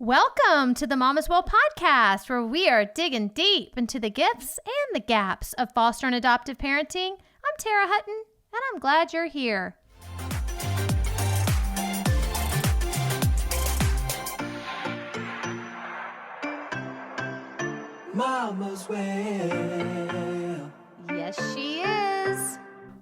Welcome to the Mama's Well podcast, where we are digging deep into the gifts and the gaps of foster and adoptive parenting. I'm Tara Hutton, and I'm glad you're here. Mama's Well. Yes, she is.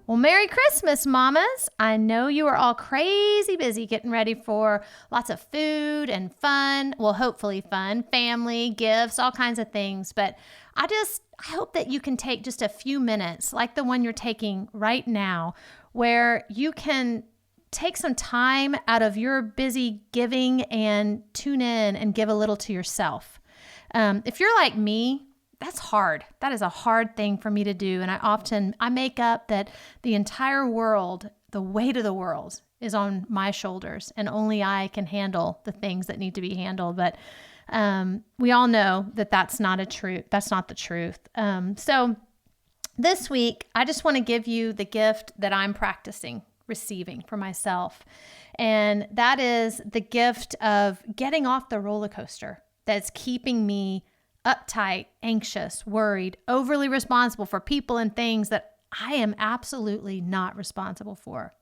Well, Merry Christmas, mamas. I know you are all crazy busy getting ready for lots of food and fun. Well, hopefully fun, family, gifts, all kinds of things. But I hope that you can take just a few minutes, like the one you're taking right now, where you can take some time out of your busy giving and tune in and give a little to yourself. If you're like me, that's hard. That is a hard thing for me to do. And I make up that the entire world, the weight of the world is on my shoulders, and only I can handle the things that need to be handled. But we all know that that's not the truth. So this week, I just want to give you the gift that I'm practicing receiving for myself. And that is the gift of getting off the roller coaster that's keeping me uptight, anxious, worried, overly responsible for people and things that I am absolutely not responsible for.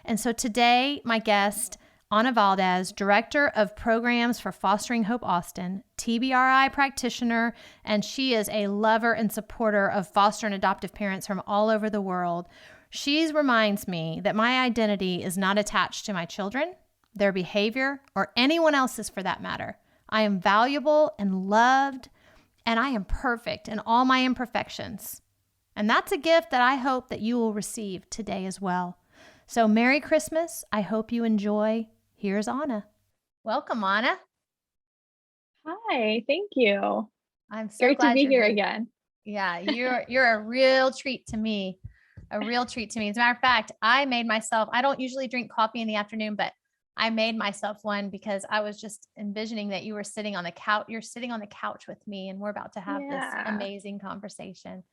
And so today, my guest, Anna Valdez, Director of Programs for Fostering Hope Austin, TBRI practitioner, and she is a lover and supporter of foster and adoptive parents from all over the world. She reminds me that my identity is not attached to my children, their behavior, or anyone else's for that matter. I am valuable and loved, and I am perfect in all my imperfections. And that's a gift that I hope that you will receive today as well. So Merry Christmas. I hope you enjoy. Here's Anna. Welcome, Anna. Hi, thank you. I'm so great glad to be here again. Yeah, you're a real treat to me. A real treat to me. As a matter of fact, I don't usually drink coffee in the afternoon, but I made myself one because I was just envisioning that you were sitting on the couch. You're sitting on the couch with me, and we're about to have this amazing conversation.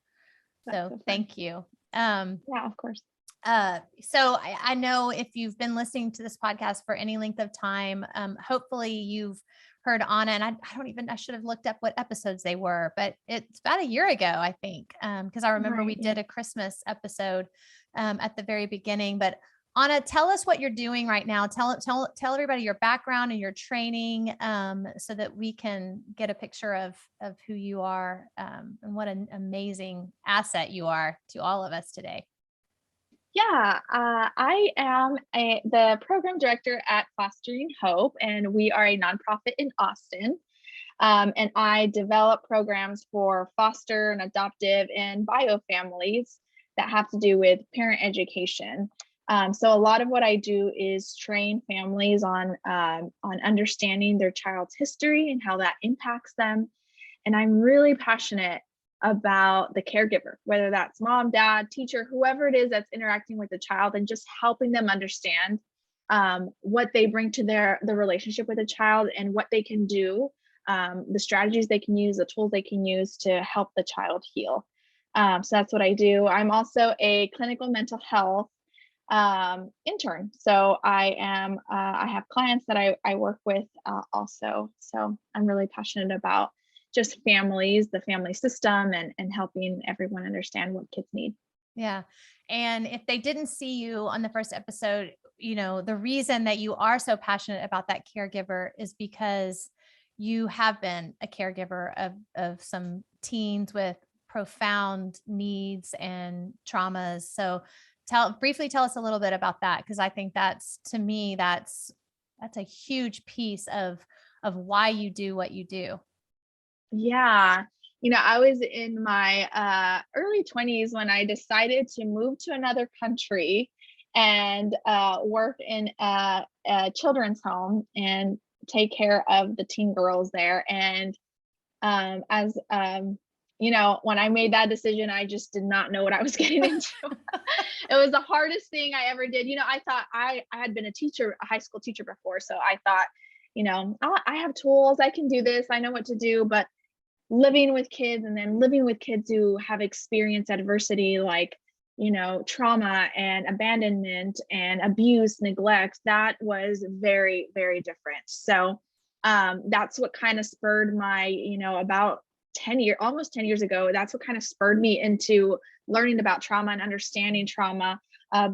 So thank you. Yeah, of course. So I know if you've been listening to this podcast for any length of time, hopefully you've heard Anna, and I should have looked up what episodes they were, but it's about a year ago, I think, because I remember we did a Christmas episode at the very beginning. But Anna, tell us what you're doing right now. Tell everybody your background and your training, so that we can get a picture of who you are, and what an amazing asset you are to all of us today. Yeah, I am the program director at Fostering Hope, and we are a nonprofit in Austin. And I develop programs for foster and adoptive and bio families that have to do with parent education. So a lot of what I do is train families on understanding their child's history and how that impacts them. And I'm really passionate about the caregiver, whether that's mom, dad, teacher, whoever it is that's interacting with the child, and just helping them understand what they bring to the relationship with the child and what they can do, the strategies they can use, the tools they can use to help the child heal. So that's what I do. I'm also a clinical mental health intern. So I have clients that I work with also. So I'm really passionate about just families, the family system, and helping everyone understand what kids need. Yeah. And if they didn't see you on the first episode, the reason that you are so passionate about that caregiver is because you have been a caregiver of some teens with profound needs and traumas. So briefly tell us a little bit about that, because I think that's a huge piece of why you do what you do. Yeah. I was in my early 20s when I decided to move to another country and work in a children's home and take care of the teen girls there. And when I made that decision, I just did not know what I was getting into. It was the hardest thing I ever did. I thought I had been a high school teacher before. So I thought, I have tools, I can do this, I know what to do. But living with kids, and then living with kids who have experienced adversity, like, trauma and abandonment and abuse, neglect, that was very, very different. So that's what kind of spurred my, about almost 10 years ago, that's what kind of spurred me into learning about trauma and understanding trauma,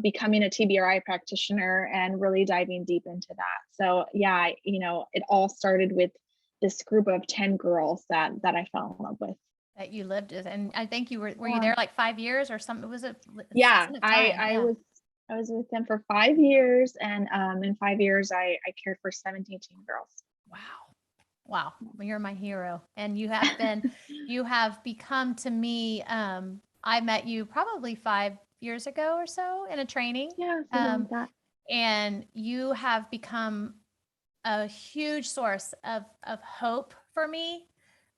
becoming a TBRI practitioner and really diving deep into that. So yeah, it all started with this group of 10 girls that I fell in love with. That you lived with. And I think were you there like 5 years or something? Was it Yeah, I I was with them for 5 years, and in 5 years I cared for 17 girls. Wow. Wow. Well, you're my hero. And you have become to me, I met you probably 5 years ago or so in a training. Yeah, something like that. And you have become a huge source of hope for me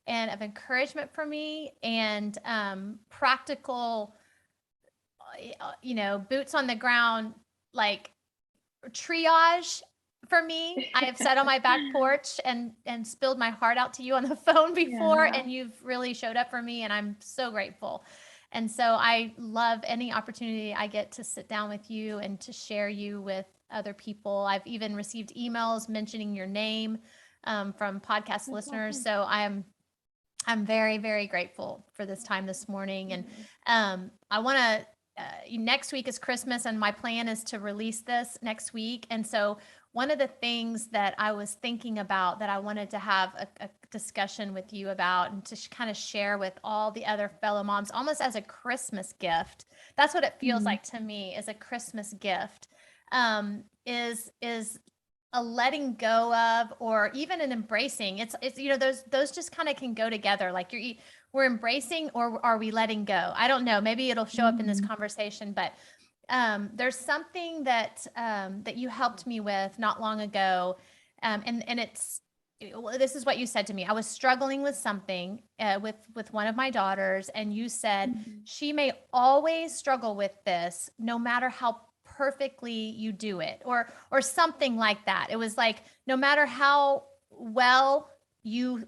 and of encouragement for me and practical, boots on the ground, like triage for me. I have sat on my back porch and spilled my heart out to you on the phone before, Yeah. and you've really showed up for me, and I'm so grateful. And so I love any opportunity I get to sit down with you and to share you with other people. I've even received emails mentioning your name from podcast listeners. Awesome. So I'm very, very grateful for this time this morning. And I want to, next week is Christmas, and my plan is to release this next week. And so one of the things that I was thinking about that I wanted to have a discussion with you about and to kind of share with all the other fellow moms, almost as a Christmas gift. That's what it feels like to me, as a Christmas gift, is a letting go of, or even an embracing. It's those just kind of can go together. Like we're embracing, or are we letting go? I don't know. Maybe it'll show up in this conversation, but there's something that you helped me with not long ago, and this is what you said to me. I was struggling with something with one of my daughters, and you said she may always struggle with this, no matter how perfectly you do it, or something like that. It was like, no matter how well you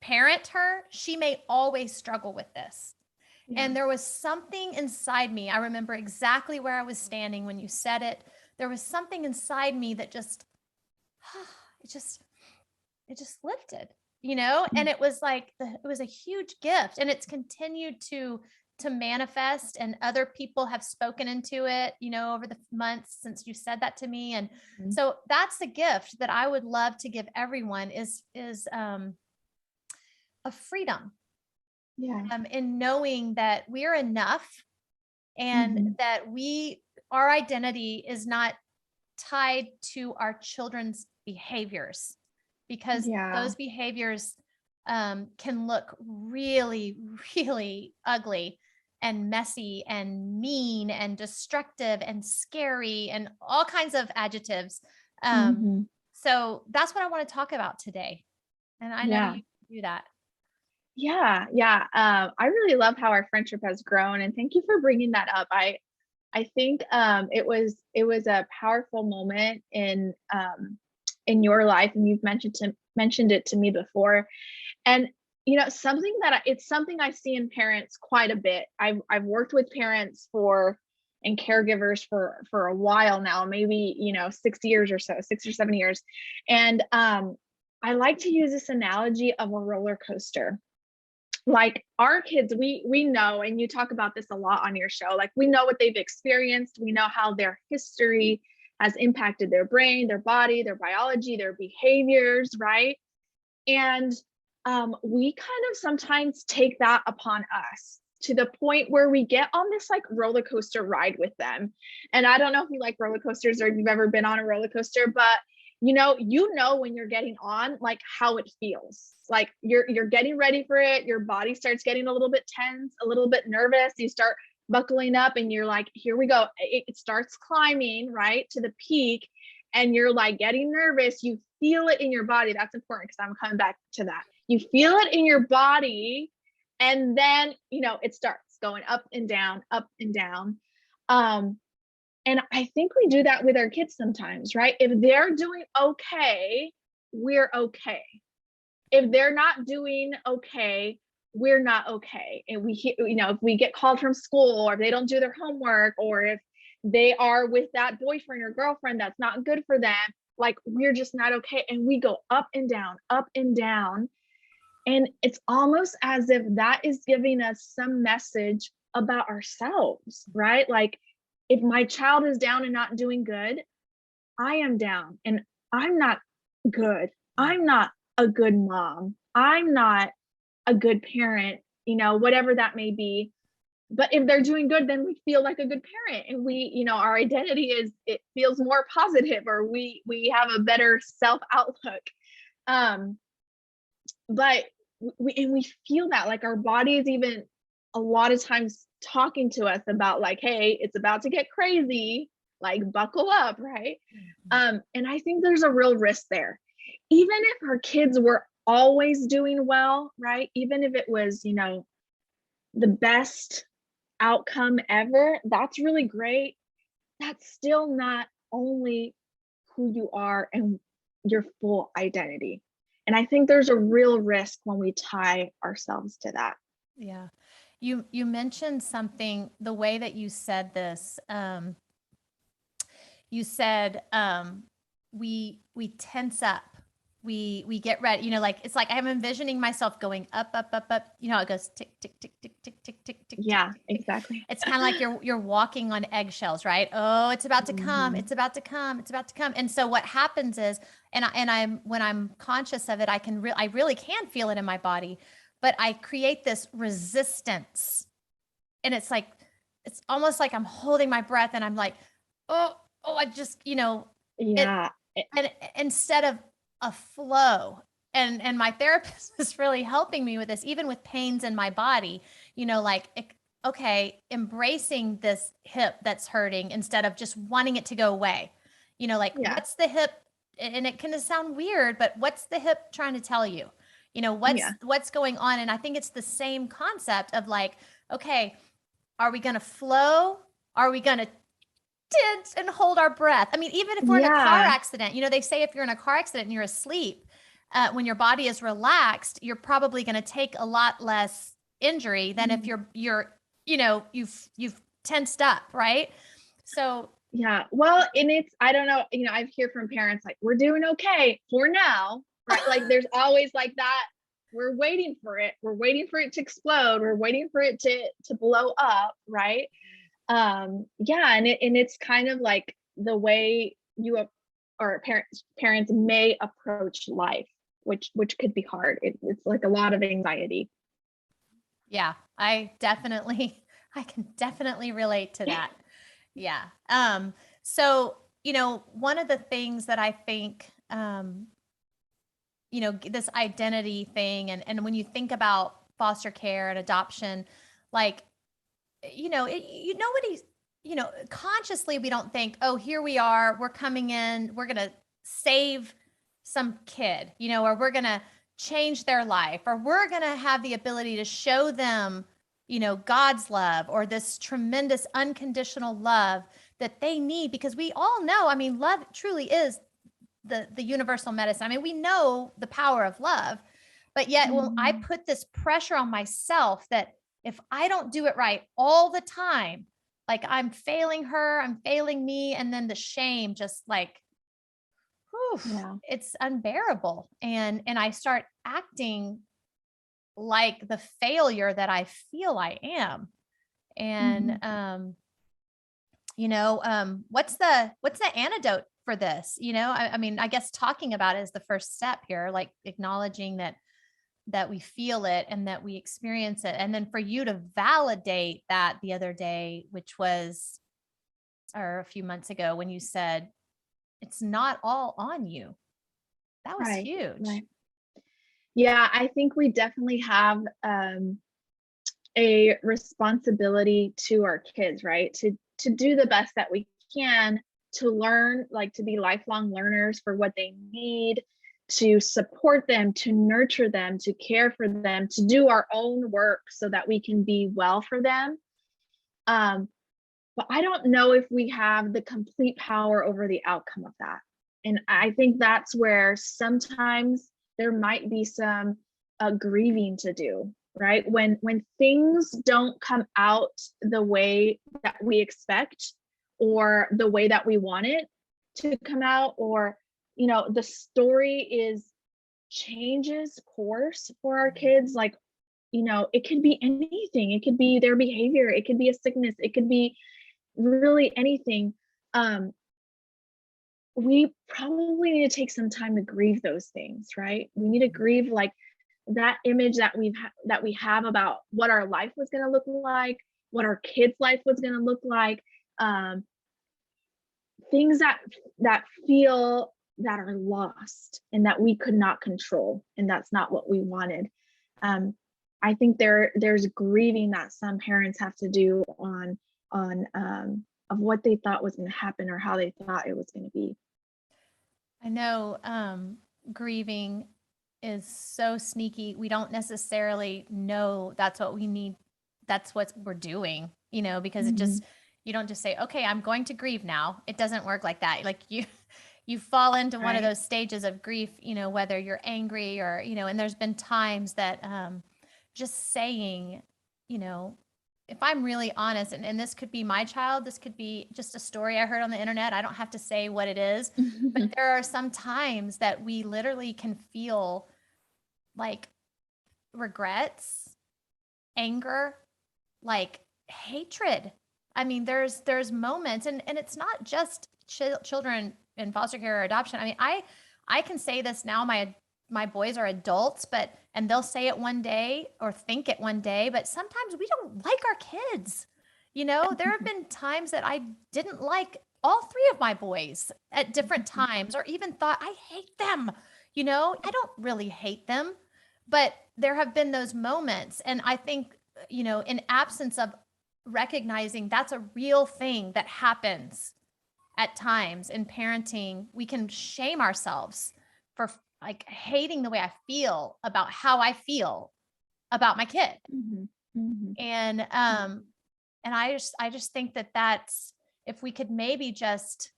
parent her, she may always struggle with this. Yeah. And there was something inside me. I remember exactly where I was standing when you said it. There was something inside me that just it just lifted, and it was like, it was a huge gift, and it's continued to manifest, and other people have spoken into it, over the months since you said that to me. And so that's the gift that I would love to give everyone is a freedom. Yeah. In knowing that we're enough, and that our identity is not tied to our children's behaviors, because those behaviors can look really, really ugly and messy and mean and destructive and scary and all kinds of adjectives. So that's what I want to talk about today. And I know you do that. Yeah. I really love how our friendship has grown, and thank you for bringing that up. I think it was a powerful moment in your life, and you've mentioned it to me before. And it's something I see in parents quite a bit. I've worked with parents and caregivers for a while now, maybe 6 years or so, 6 or 7 years. And I like to use this analogy of a roller coaster. Like our kids, we know, and you talk about this a lot on your show, like we know what they've experienced. We know how their history has impacted their brain, their body, their biology, their behaviors, right? And we kind of sometimes take that upon us to the point where we get on this like roller coaster ride with them. And I don't know if you like roller coasters or if you've ever been on a roller coaster, but when you're getting on, like how it feels. Like you're getting ready for it. Your body starts getting a little bit tense, a little bit nervous. You start buckling up and you're like, here we go. It starts climbing, right, to the peak, and you're like getting nervous. You feel it in your body. That's important, because I'm coming back to that. You feel it in your body, and then, it starts going up and down, up and down. And I think we do that with our kids sometimes, right? If they're doing okay, we're okay. If they're not doing okay, we're not okay. And if we get called from school, or if they don't do their homework, or if they are with that boyfriend or girlfriend that's not good for them, like we're just not okay. And we go up and down, up and down. And it's almost as if that is giving us some message about ourselves, right? Like if my child is down and not doing good, I am down and I'm not good. I'm not a good mom. I'm not a good parent, whatever that may be. But if they're doing good, then we feel like a good parent, and our identity it feels more positive, or we have a better self outlook. But we feel that, like, our body is even a lot of times talking to us about, like, hey, it's about to get crazy, like buckle up, right? And I think there's a real risk there. Even if her kids were always doing well, right? Even if it was, the best outcome ever, that's really great. That's still not only who you are and your full identity. And I think there's a real risk when we tie ourselves to that. Yeah. You mentioned something, the way that you said this, you said, we tense up, we get ready, like, it's like I'm envisioning myself going up, up, up, up, it goes tick, tick, tick, tick, tick, tick, tick, tick. Yeah, tick, tick. exactly. It's kind of like you're walking on eggshells, right? Oh, it's about to come. Mhm. It's about to come. It's about to come. And so what happens is, I'm when I'm conscious of it, I really can feel it in my body, but I create this resistance. And it's like, it's almost like I'm holding my breath and I'm like, oh, I just, it, Yeah. and instead of a flow, and my therapist is really helping me with this, even with pains in my body, like, okay, embracing this hip that's hurting instead of just wanting it to go away. Like, Yeah. what's the hip? And it can sound weird, but what's the hip trying to tell you? Yeah. What's going on? And I think it's the same concept of, like, okay, are we going to flow? Are we going to tense and hold our breath? I mean, even if we're in a car Yeah. accident, they say if you're in a car accident and you're asleep, when your body is relaxed, you're probably going to take a lot less injury than if you've tensed up, right? So Yeah. Well, and I don't know, I've heard from parents like, we're doing okay for now, right? Like there's always like that. We're waiting for it. We're waiting for it to explode. We're waiting for it to blow up, right? Yeah, and it's kind of like the way or parents may approach life, which could be hard. It's like a lot of anxiety. yeah, I can definitely relate to that. Yeah. So, one of the things that I think, this identity thing, and when you think about foster care and adoption, like, nobody's, consciously, we don't think, oh, here we are, we're coming in, we're going to save some kid, or we're going to change their life, or we're going to have the ability to show them, God's love, or this tremendous unconditional love that they need, because we all know, I mean, love truly is the universal medicine. I mean, we know the power of love, but yet when I put this pressure on myself that if I don't do it right all the time, like, I'm failing her, I'm failing me, and then the shame just, like, whew, Yeah. it's unbearable. And I start acting like the failure that I feel I am. And Mhm. what's the antidote for this? I mean, I guess talking about it is the first step here, like acknowledging that we feel it and that we experience it. And then for you to validate that the other day, which was, or a few months ago, when you said, it's not all on you. That was Right. huge. Right. Yeah, I think we definitely have a responsibility to our kids, right? To do the best that we can, to learn, like to be lifelong learners for what they need, to support them, to nurture them, to care for them, to do our own work so that we can be well for them. But I don't know if we have the complete power over the outcome of that. And I think that's where sometimes there might be some grieving to do, right? When things don't come out the way that we expect, or the way that we want it to come out, or the story is changes course for our kids. Like, it could be anything. It could be their behavior. It could be a sickness. It could be really anything. Um, we probably need to take some time to grieve those things, right? We need to grieve like that image that that we have about what our life was going to look like, what our kids' life was going to look like, um, things that feel that are lost and that we could not control, and that's not what we wanted. Um, I think there's grieving that some parents have to do on of what they thought was going to happen or how they thought it was going to be. I know grieving is so sneaky. We don't necessarily know that's what we need. That's what we're doing, because it Mm-hmm. just, you don't just say, okay, I'm going to grieve now. It doesn't work like that. Like you fall into one of Right. those stages of grief, whether you're angry or, and there's been times that just saying, you know, if I'm really honest, and this could be my child, this could be just a story I heard on the internet. I don't have to say what it is, but there are some times that we literally can feel like regrets, anger, like hatred. I mean, there's moments, and it's not just children in foster care or adoption. I mean, I can say this now. My boys are adults, and they'll say it one day or think it one day, but sometimes we don't like our kids. There have been times that I didn't like all three of my boys at different times, or even thought I hate them. I don't really hate them, but there have been those moments, and I think in absence of recognizing that's a real thing that happens at times in parenting, we can shame ourselves for like hating the way I feel about how I feel about my kid. Mhm. Mhm. And I just think that that's, if we could maybe just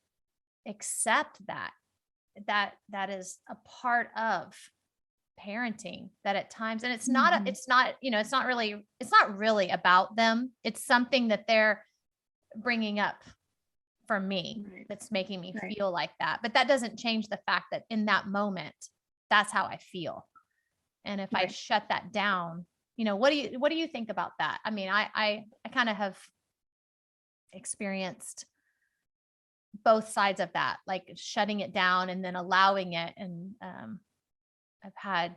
accept that is a part of parenting, that at times, and Mhm. it's not really about them. It's something that they're bringing up for me Right. that's making me Right. feel like that, but that doesn't change the fact that in that moment that's how I feel. And if I Right. shut that down, what do you think about that? I mean, I kind of have experienced both sides of that, like shutting it down and then allowing it, and I've had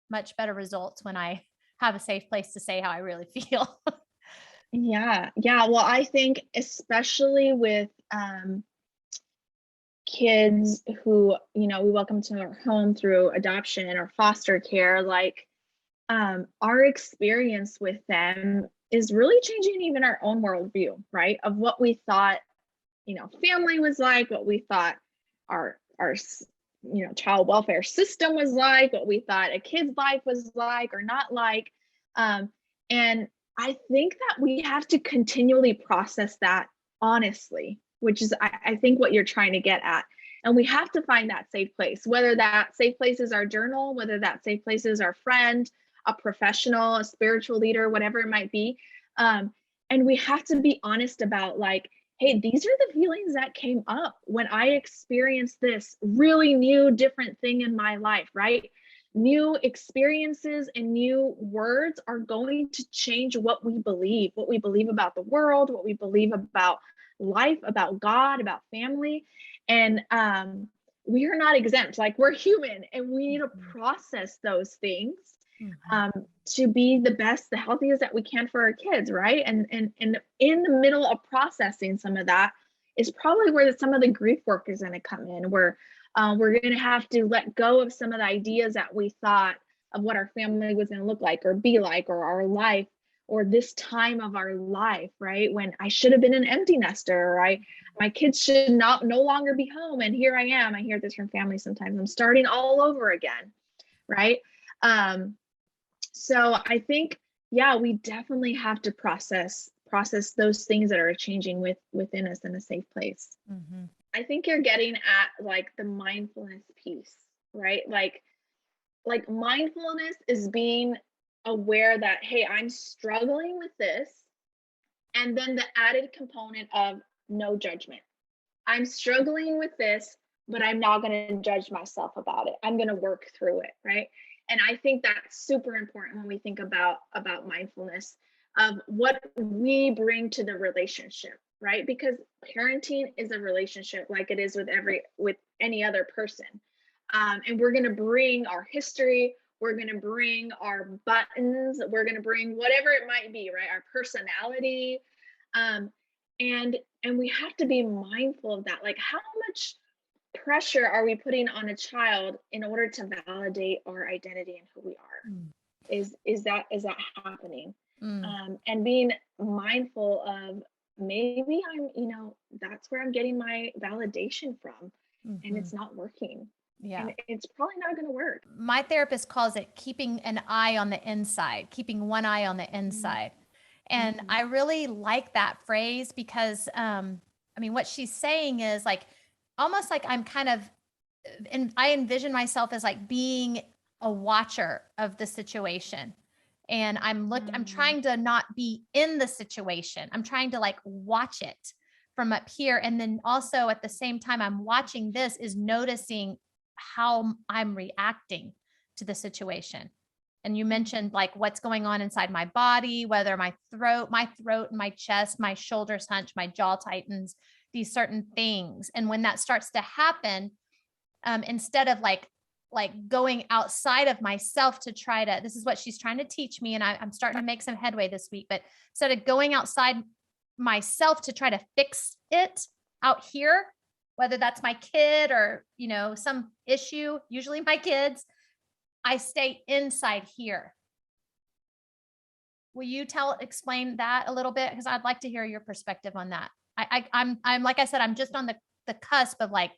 much better results when I have a safe place to say how I really feel. Yeah. Yeah. Well, I think especially with kids who, we welcome to our home through adoption or foster care, like our experience with them is really changing even our own worldview, right? Of what we thought, family was like, what we thought our child welfare system was like, what we thought a kid's life was like or not like. Um, and I think that we have to continually process that honestly, which is I think what you're trying to get at. And we have to find that safe place, whether that safe place is our journal, whether that safe place is our friend, a professional, a spiritual leader, whatever it might be. And we have to be honest about like, hey, these are the feelings that came up when I experienced this really new, different thing in my life, right? New experiences and new words are going to change what we believe about the world, what we believe about life, about God, about family. And we are not exempt. Like, we're human and we need to process those things Mhm. um, to be the best, the healthiest that we can for our kids, right? And in the middle of processing some of that is probably where some of the grief work is going to come in, where we're going to have to let go of some of the ideas that we thought of what our family was going to look like or be like, or our life, or this time of our life, right? When I should have been an empty nester, right? My kids should not no longer be home, and here I am. I hear this from families sometimes. I'm starting all over again, right? Um, so I think, yeah, we definitely have to process those things that are changing within us in a safe place. Mhm. I think you're getting at like the mindfulness piece, right? Like mindfulness is being aware that, hey, I'm struggling with this, and then the added component of no judgment. I'm struggling with this. but I'm not going to judge myself about it. I'm going to work through it, right? And I think that's super important when we think about mindfulness, of what we bring to the relationship, right? Because parenting is a relationship like it is with any other person. And we're going to bring our history, we're going to bring our buttons, we're going to bring whatever it might be, right? Our personality. Um, and we have to be mindful of that. Like, how much pressure are we putting on a child in order to validate our identity and who we are? Is that happening? And being mindful of, maybe I'm, that's where I'm getting my validation from, and it's not working. Yeah. And it's probably not going to work. My therapist calls it keeping an eye on the inside, keeping one eye on the inside. And I really like that phrase because, what she's saying is like, almost like I'm kind of, and I envision myself as like being a watcher of the situation. And I'm trying to not be in the situation. I'm trying to like watch it from up here. And then also at the same time, I'm watching this is noticing how I'm reacting to the situation. And you mentioned like what's going on inside my body, whether my throat, my chest, my shoulders hunch, my jaw tightens, these certain things. And when that starts to happen, instead of like going outside of myself to try to, this is what she's trying to teach me. And I'm starting to make some headway this week, but instead of going outside myself to try to fix it out here, whether that's my kid or, some issue, usually my kids, I stay inside here. Will you explain that a little bit? Because I'd like to hear your perspective on that. I'm like I said, I'm just on the cusp of like,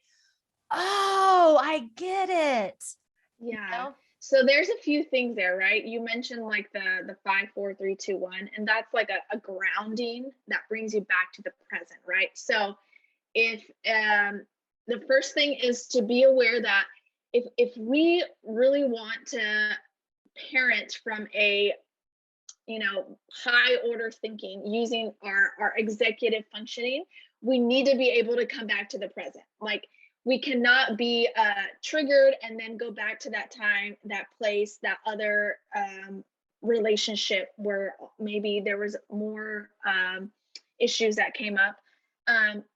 oh, I get it. Yeah. So there's a few things there, right? You mentioned like the 5, 4, 3, 2, 1, and that's like a grounding that brings you back to the present, right? So if the first thing is to be aware that if we really want to parent from a high order thinking, using our executive functioning, we need to be able to come back to the present. Like, we cannot be triggered and then go back to that time, that place, that other relationship where maybe there was more issues that came up.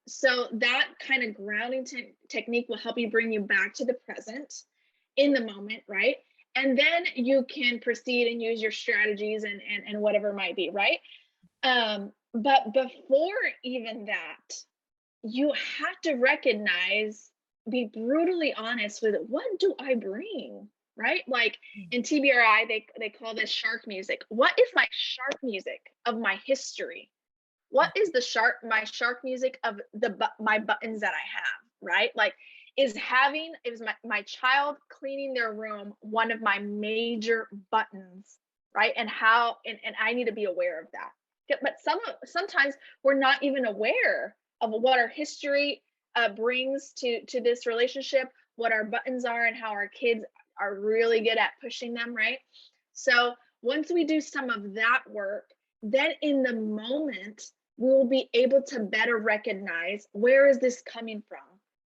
So that kind of grounding technique will help you bring you back to the present, in the moment, right? And then you can proceed and use your strategies and whatever might be, right? But before even that, you have to recognize, be brutally honest with, what do I bring, right? Like in TBRI, they call this shark music. What is my shark music of my history? What is my shark music of my buttons that I have, right? Like, is my child cleaning their room one of my major buttons, right? And I need to be aware of that. But sometimes we're not even aware of what our history brings to this relationship, what our buttons are, and how our kids are really good at pushing them, right? So once we do some of that work, then in the moment, we will be able to better recognize, where is this coming from,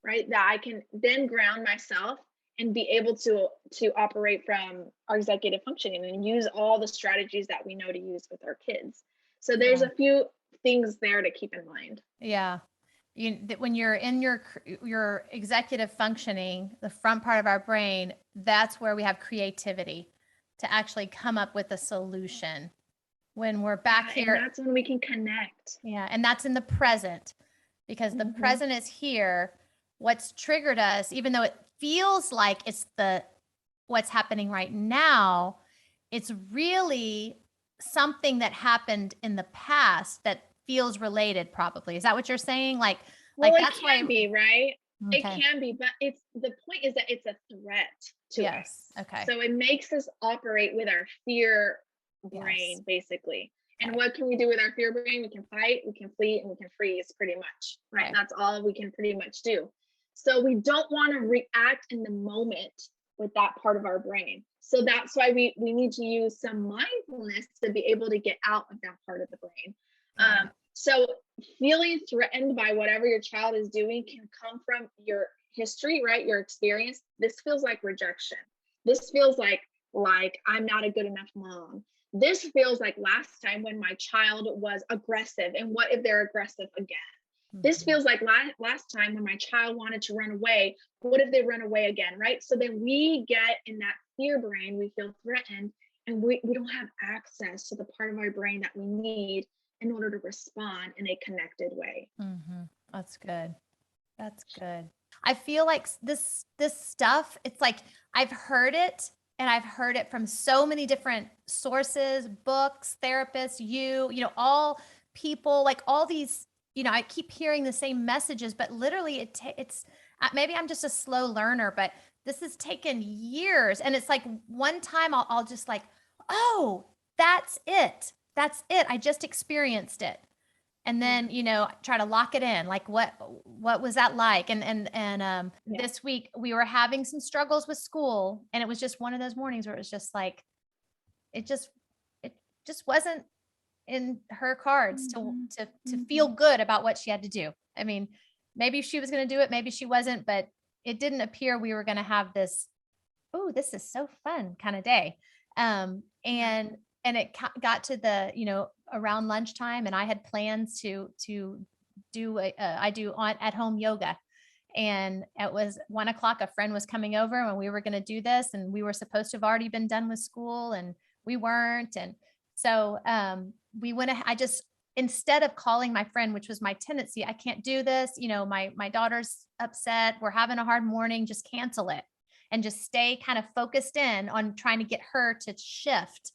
right? That I can then ground myself and be able to operate from our executive functioning and use all the strategies that we know to use with our kids. So there's a few things there to keep in mind. Yeah. When you're in your executive functioning, the front part of our brain, that's where we have creativity to actually come up with a solution. When we're back here, and that's when we can connect. Yeah. And that's in the present, because the present is here. What's triggered us, even though it feels like it's what's happening right now, it's really something that happened in the past that feels related, probably. Is that what you're saying? Well, that's it can be, right? Okay. It can be, but the point is that it's a threat to us. Okay. So it makes us operate with our fear brain, basically. And what can we do with our fear brain? We can fight, we can flee, and we can freeze, pretty much, right? That's all we can pretty much do. So we don't want to react in the moment with that part of our brain. So that's why we need to use some mindfulness to be able to get out of that part of the brain. So feeling threatened by whatever your child is doing can come from your history, right? Your experience, this feels like rejection. This feels like I'm not a good enough mom. This feels like last time when my child was aggressive, and what if they're aggressive again? This feels like last time when my child wanted to run away. What if they run away again, right? So then we get in that fear brain, we feel threatened, and we don't have access to the part of our brain that we need in order to respond in a connected way. That's good. That's good. I feel like this stuff, it's like I've heard it, and I've heard it from so many different sources, books, therapists, you know, all people, like all these, you know, I keep hearing the same messages, but literally it's maybe I'm just a slow learner, but this has taken years. And it's like one time I'll just like, oh, that's it. That's it. I just experienced it. And then, you know, try to lock it in. Like what was that like? And this week we were having some struggles with school, and it was just one of those mornings where it was just like, it just wasn't in her cards to feel good about what she had to do. I mean, maybe she was going to do it, maybe she wasn't, but it didn't appear we were going to have this, oh, this is so fun kind of day. And it got to the, you know, around lunchtime, and I had plans to do I do on at home yoga. And it was 1:00. A friend was coming over, and we were going to do this, and we were supposed to have already been done with school, and we weren't. And so we went I just, instead of calling my friend, which was my tendency, I can't do this, you know, my daughter's upset, we're having a hard morning, just cancel it and just stay kind of focused in on trying to get her to shift.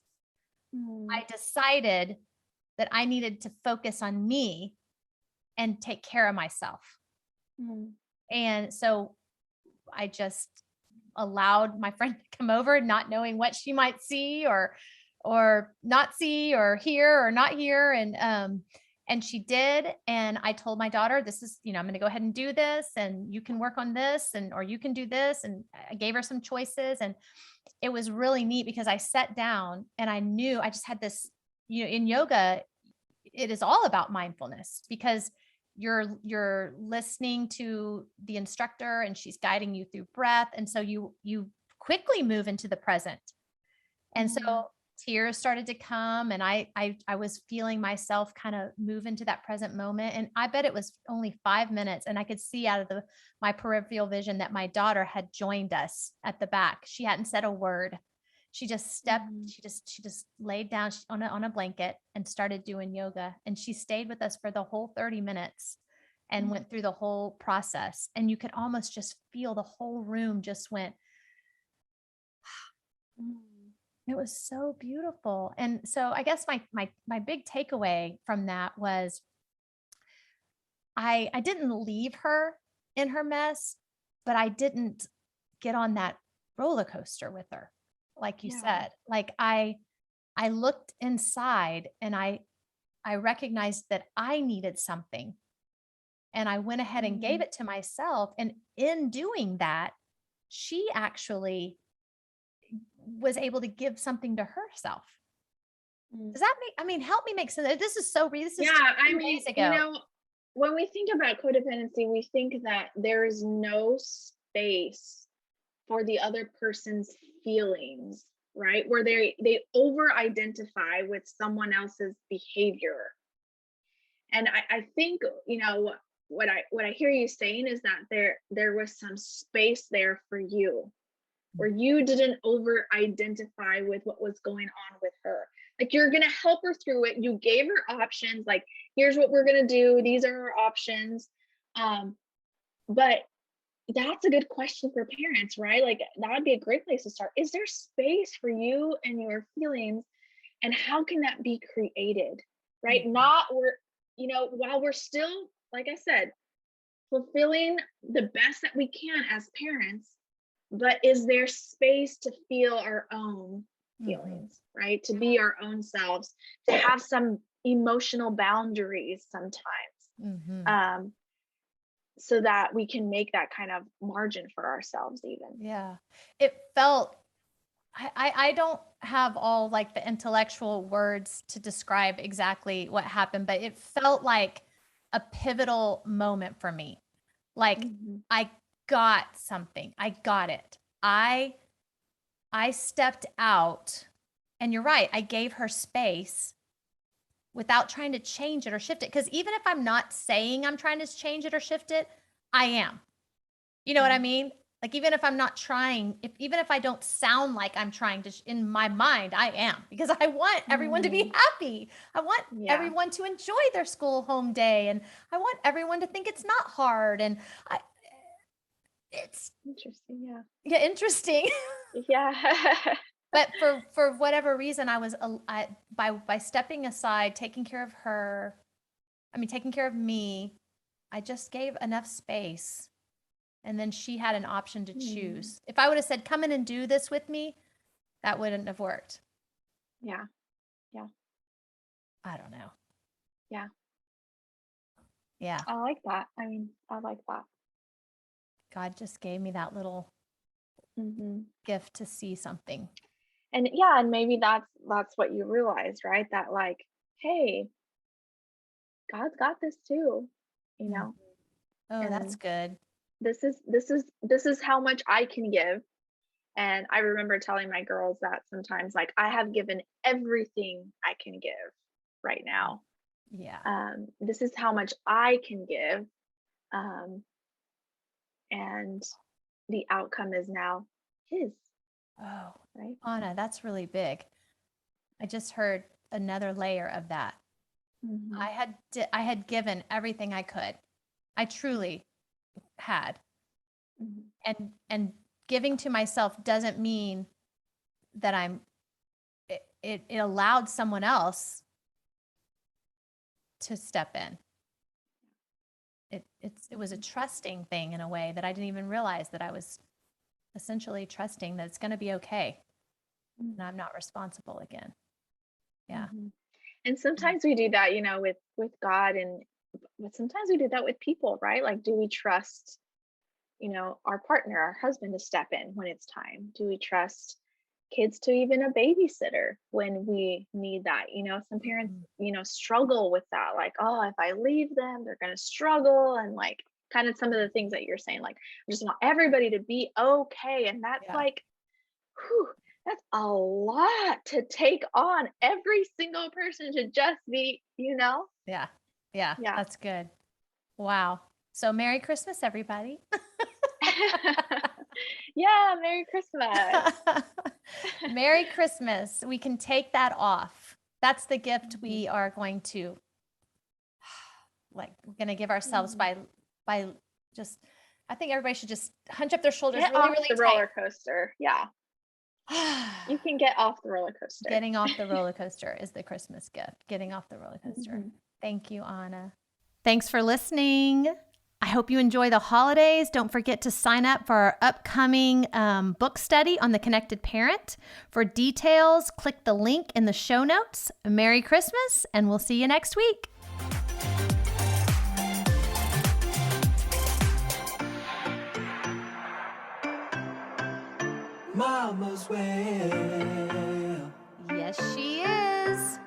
I decided that I needed to focus on me and take care of myself. And so I just allowed my friend to come over, not knowing what she might see or not see or hear or not hear. And she did. And I told my daughter, this is, you know, I'm going to go ahead and do this, and you can work on this, or you can do this. And I gave her some choices, and it was really neat because I sat down and I knew I just had this, you know, in yoga, it is all about mindfulness because you're listening to the instructor, and she's guiding you through breath. And so you quickly move into the present. And so tears started to come, and I was feeling myself kind of move into that present moment. And I bet it was only 5 minutes, and I could see out of my peripheral vision that my daughter had joined us at the back. She hadn't said a word. She just stepped, she just laid down on a blanket and started doing yoga. And she stayed with us for the whole 30 minutes and went through the whole process. And you could almost just feel the whole room just went, it was so beautiful. And so I guess my big takeaway from that was I didn't leave her in her mess, but I didn't get on that roller coaster with her. Like you said, like I looked inside, and I recognized that I needed something, and I went ahead and gave it to myself. And in doing that, she actually was able to give something to herself. Does that make, I mean, help me make sense. This is so real. This is I 2 mean, days ago. you know, when we think about codependency, we think that there is no space for the other person's feelings, right? Where they over identify with someone else's behavior. And I think, you know, what I hear you saying is that there was some space there for you where you didn't over identify with what was going on with her. Like, you're going to help her through it. You gave her options, like, here's what we're going to do. These are our options. But that's a good question for parents, right? Like, that would be a great place to start. Is there space for you and your feelings? And how can that be created, right? Not while we're still, like I said, fulfilling the best that we can as parents, but is there space to feel our own feelings, right? To be our own selves, to have some emotional boundaries sometimes, so that we can make that kind of margin for ourselves even. Yeah. It felt, I don't have all like the intellectual words to describe exactly what happened, but it felt like a pivotal moment for me. Like I got something. I got it. I stepped out, and you're right. I gave her space without trying to change it or shift it. Because even if I'm not saying I'm trying to change it or shift it, I am. You know what I mean? Like, even if I'm not trying, even if I don't sound like I'm trying to, in my mind, I am, because I want everyone to be happy. I want everyone to enjoy their school home day, and I want everyone to think it's not hard. And it's interesting. Yeah. Yeah. Interesting. Yeah. But for whatever reason, by stepping aside, taking care of her, taking care of me, I just gave enough space. And then she had an option to choose. If I would have said, come in and do this with me, that wouldn't have worked. Yeah. Yeah. I don't know. Yeah. Yeah. I like that. I like that. God just gave me that little gift to see something. And maybe that's what you realize, right? That like, hey, God's got this too, you know. Oh, and that's good. This is how much I can give. And I remember telling my girls that sometimes, like, I have given everything I can give right now. Yeah. This is how much I can give. And the outcome is now his. Oh, right. Anna, that's really big. I just heard another layer of that. I had given everything I could. I truly had. And giving to myself doesn't mean that it allowed someone else to step in. It was a trusting thing in a way that I didn't even realize, that I was essentially trusting that it's going to be okay. And I'm not responsible again. Yeah. And sometimes we do that, with God, but sometimes we do that with people, right? Like, do we trust, our partner, our husband, to step in when it's time? Do we trust kids to even a babysitter when we need that? Some parents, struggle with that. Like, oh, if I leave them, they're going to struggle. And like, kind of some of the things that you're saying, like, I just want everybody to be okay. And that's like, whew, that's a lot to take on. Every single person should just be, Yeah. That's good. Wow. So Merry Christmas, everybody. Yeah, Merry Christmas. Merry Christmas. We can take that off. That's the gift we are going to, we're going to give ourselves by just, I think everybody should just hunch up their shoulders Get really, off really the tight. roller coaster. Yeah. You can get off the roller coaster. Getting off the roller coaster is the Christmas gift. Getting off the roller coaster. Thank you, Anna. Thanks for listening. I hope you enjoy the holidays. Don't forget to sign up for our upcoming book study on the Connected Parent. For details, click the link in the show notes. Merry Christmas, and we'll see you next week. Mama's well. Yes, she is.